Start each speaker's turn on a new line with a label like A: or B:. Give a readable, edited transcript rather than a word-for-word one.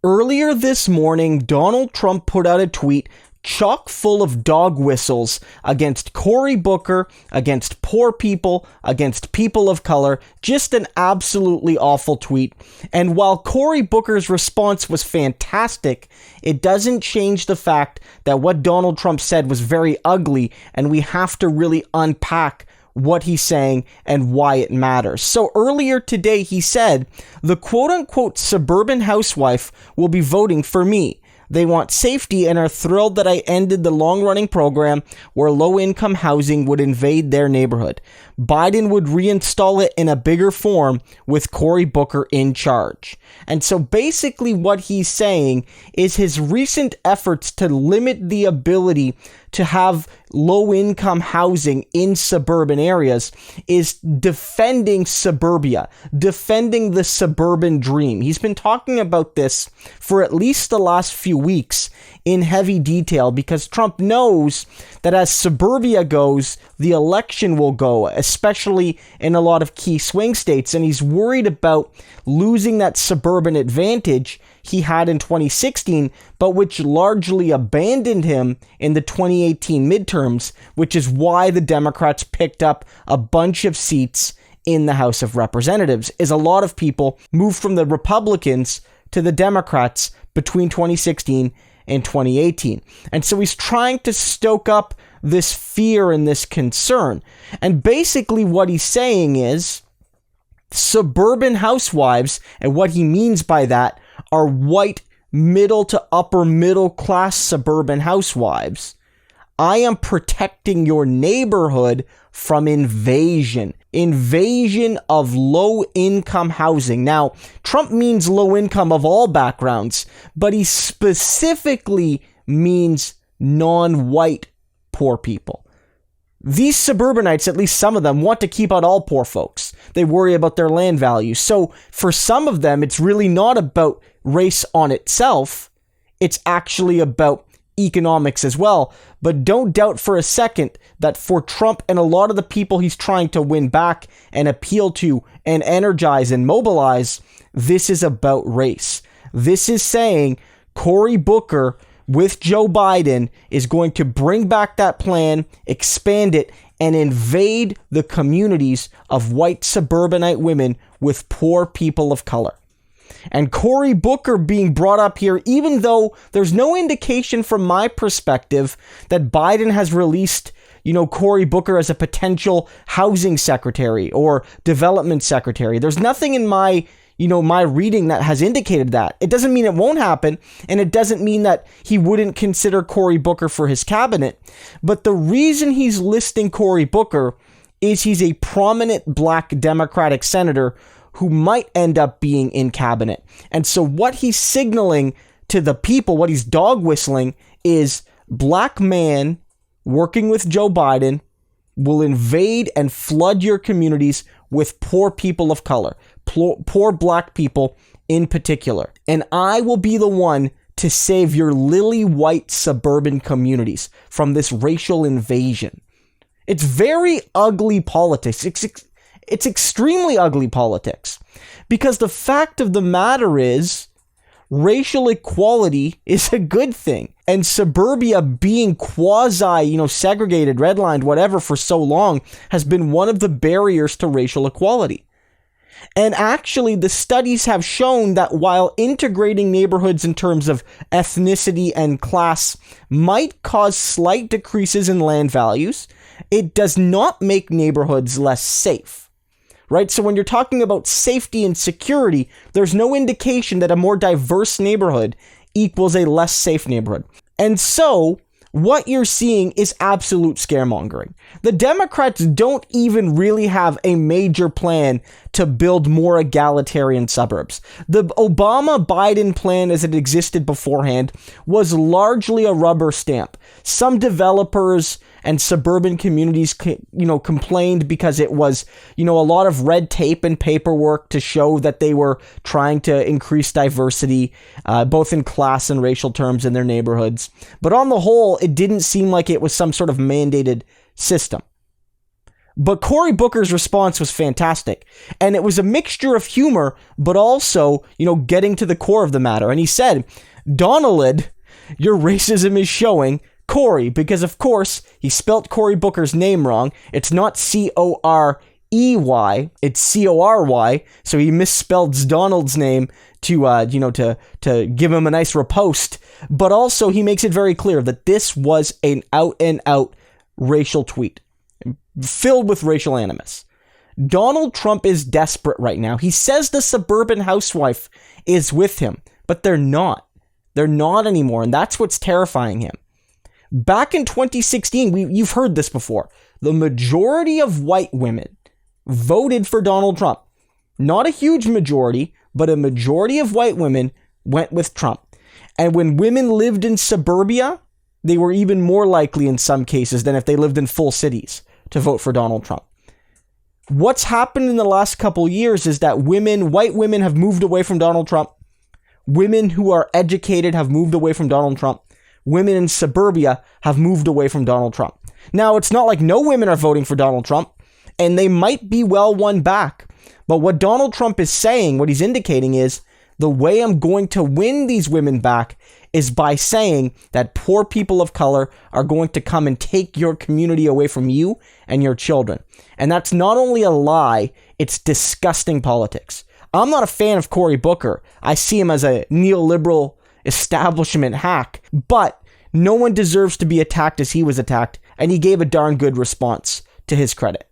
A: Earlier this morning, Donald Trump put out a tweet chock full of dog whistles against Cory Booker, against poor people, against people of color. Just an absolutely awful tweet. And while Cory Booker's response was fantastic, it doesn't change the fact that what Donald Trump said was very ugly, and we have to really unpack what he's saying and why it matters. So earlier today, he said, the quote-unquote suburban housewife will be voting for me. They want safety and are thrilled that I ended the long-running program where low-income housing would invade their neighborhood. Biden would reinstall it in a bigger form with Cory Booker in charge. And so basically what he's saying is his recent efforts to limit the ability to have low-income housing in suburban areas is defending suburbia, defending the suburban dream. He's been talking about this for at least the last few weeks in heavy detail because Trump knows that as suburbia goes, the election will go, especially in a lot of key swing states, and he's worried about losing that suburban advantage he had in 2016, but which largely abandoned him in the 2018 midterms, which is why the Democrats picked up a bunch of seats in the House of Representatives, is a lot of people moved from the Republicans to the Democrats between 2016 and 2018. And so he's trying to stoke up this fear and this concern. And basically what he's saying is suburban housewives, and what he means by that are white middle to upper middle class suburban housewives. I am protecting your neighborhood from invasion of low-income housing. Now, Trump means low-income of all backgrounds, but he specifically means non-white poor people. These suburbanites, at least some of them, want to keep out all poor folks. They worry about their land value. So for some of them, it's really not about race on itself. It's actually about economics as well. But don't doubt for a second that for Trump and a lot of the people he's trying to win back and appeal to and energize and mobilize, this is about race. This is saying Cory Booker with Joe Biden is going to bring back that plan, expand it, and invade the communities of white suburbanite women with poor people of color. And Cory Booker being brought up here, even though there's no indication from my perspective that Biden has released, Cory Booker as a potential housing secretary or development secretary. There's nothing in my reading that has indicated that. It doesn't mean it won't happen, and it doesn't mean that he wouldn't consider Cory Booker for his cabinet. But the reason he's listing Cory Booker is he's a prominent black Democratic senator who might end up being in cabinet. And so what he's signaling to the people, what he's dog whistling, is black man working with Joe Biden will invade and flood your communities with poor people of color, poor black people in particular. And I will be the one to save your lily white suburban communities from this racial invasion. It's very ugly politics. It's extremely ugly politics, because the fact of the matter is racial equality is a good thing. And suburbia being quasi, segregated, redlined, whatever for so long has been one of the barriers to racial equality. And actually, the studies have shown that while integrating neighborhoods in terms of ethnicity and class might cause slight decreases in land values, it does not make neighborhoods less safe. Right? So when you're talking about safety and security, there's no indication that a more diverse neighborhood equals a less safe neighborhood. And so what you're seeing is absolute scaremongering. The Democrats don't even really have a major plan to build more egalitarian suburbs. The Obama-Biden plan as it existed beforehand was largely a rubber stamp. Some developers and suburban communities, complained because it was, a lot of red tape and paperwork to show that they were trying to increase diversity, both in class and racial terms in their neighborhoods. But on the whole, it didn't seem like it was some sort of mandated system. But Cory Booker's response was fantastic. And it was a mixture of humor, but also, getting to the core of the matter. And he said, Donaled, your racism is showing. Cory, because of course, he spelt Cory Booker's name wrong. It's not Corey, it's Cory. So he misspelled Donald's name to give him a nice riposte. But also, he makes it very clear that this was an out-and-out racial tweet, filled with racial animus. Donald Trump is desperate right now. He says the Suburban Housewife is with him, but they're not. They're not anymore, and that's what's terrifying him. Back in 2016, you've heard this before. The majority of white women voted for Donald Trump. Not a huge majority, but a majority of white women went with Trump. And when women lived in suburbia, they were even more likely in some cases than if they lived in full cities to vote for Donald Trump. What's happened in the last couple years is that white women have moved away from Donald Trump. Women who are educated have moved away from Donald Trump. Women in suburbia have moved away from Donald Trump. Now, it's not like no women are voting for Donald Trump, and they might be well won back. But what Donald Trump is saying, what he's indicating is, the way I'm going to win these women back is by saying that poor people of color are going to come and take your community away from you and your children. And that's not only a lie, it's disgusting politics. I'm not a fan of Cory Booker. I see him as a neoliberal establishment hack, but no one deserves to be attacked as he was attacked, and he gave a darn good response to his credit.